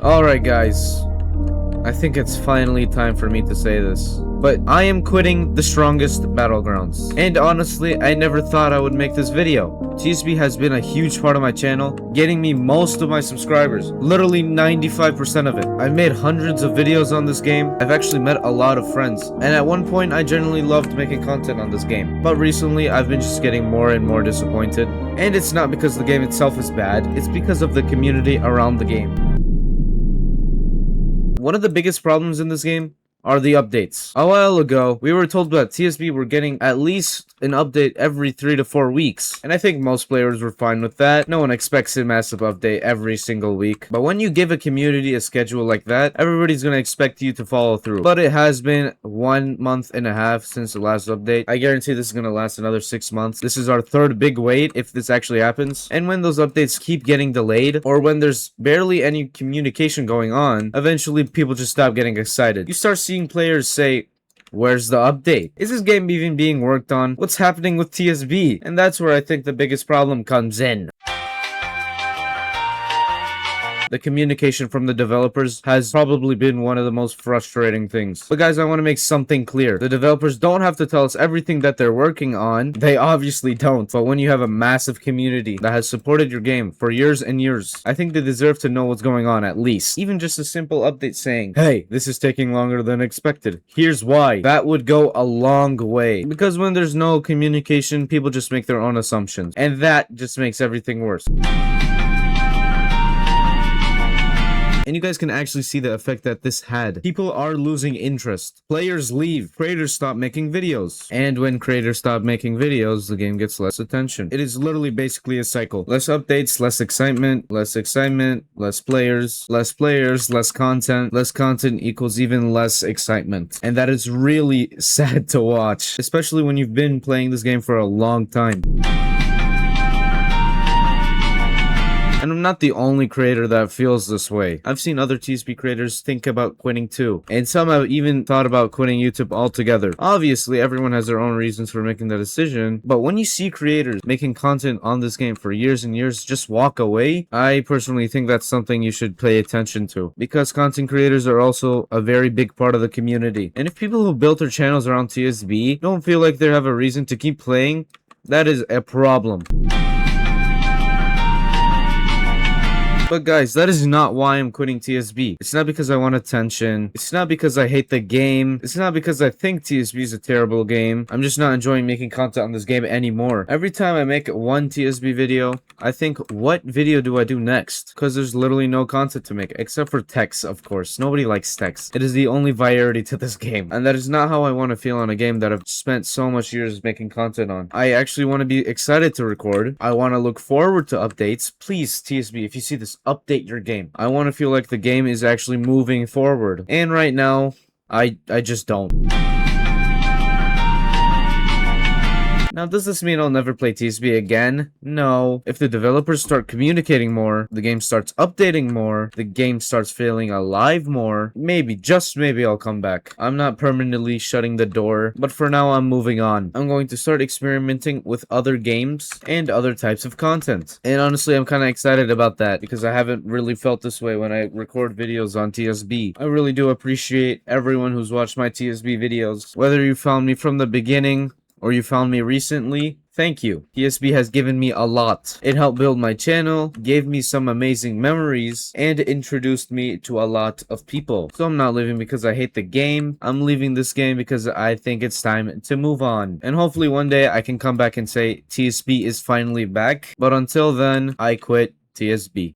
Alright guys, I think it's finally time for me to say this, but I am quitting the strongest battlegrounds. And honestly, I never thought I would make this video. TSB has been a huge part of my channel, getting me most of my subscribers, literally 95% of it. I've made hundreds of videos on this game. I've actually met a lot of friends, and at one point I genuinely loved making content on this game. But recently I've been just getting more and more disappointed. And it's not because the game itself is bad, it's because of the community around the game. One of the biggest problems in this game are the updates. A while ago, we were told that TSB were getting at least an update every 3 to 4 weeks, and I think most players were fine with that. No one expects a massive update every single week. But when you give a community a schedule like that, everybody's gonna expect you to follow through. But it has been 1.5 months since the last update. I guarantee this is gonna last another 6 months. This is our third big wait if this actually happens. And when those updates keep getting delayed, or when there's barely any communication going on, eventually people just stop getting excited. You start seeing players say, "Where's the update? Is this game even being worked on? What's happening with TSB?" And that's where I think the biggest problem comes in. The communication from the developers has probably been one of the most frustrating things. But guys, I want to make something clear. The developers don't have to tell us everything that they're working on. They obviously don't. But when you have a massive community that has supported your game for years and years, I think they deserve to know what's going on at least. Even just a simple update saying, "Hey, this is taking longer than expected. Here's why." That would go a long way. Because when there's no communication, people just make their own assumptions. And that just makes everything worse. And you guys can actually see the effect that this had. People are losing interest. Players leave. Creators stop making videos. And when creators stop making videos, the game gets less attention. It is literally basically a cycle. Less updates, less excitement, less players, less content. Less content equals even less excitement. And that is really sad to watch, especially when you've been playing this game for a long time. And I'm not the only creator that feels this way. I've seen other TSB creators think about quitting too. And some have even thought about quitting YouTube altogether. Obviously, everyone has their own reasons for making that decision. But when you see creators making content on this game for years and years just walk away, I personally think that's something you should pay attention to. Because content creators are also a very big part of the community. And if people who built their channels around TSB don't feel like they have a reason to keep playing, that is a problem. But guys, that is not why I'm quitting TSB. It's not because I want attention. It's not because I hate the game. It's not because I think TSB is a terrible game. I'm just not enjoying making content on this game anymore. Every time I make one TSB video, I think, what video do I do next? Because there's literally no content to make, except for text, of course. Nobody likes text. It is the only variety to this game. And that is not how I want to feel on a game that I've spent so much years making content on. I actually want to be excited to record. I want to look forward to updates. Please, TSB, if you see this, update your game. I want to feel like the game is actually moving forward. And right now, I just don't. Now, does this mean I'll never play TSB again? No. If the developers start communicating more, the game starts updating more, the game starts feeling alive more, maybe, just maybe I'll come back. I'm not permanently shutting the door, but for now I'm moving on. I'm going to start experimenting with other games and other types of content. And honestly, I'm kind of excited about that because I haven't really felt this way when I record videos on TSB. I really do appreciate everyone who's watched my TSB videos. Whether you found me from the beginning or you found me recently, thank you. TSB has given me a lot. It helped build my channel, gave me some amazing memories, and introduced me to a lot of people. So I'm not leaving because I hate the game. I'm leaving this game because I think it's time to move on. And hopefully one day I can come back and say TSB is finally back. But until then, I quit TSB.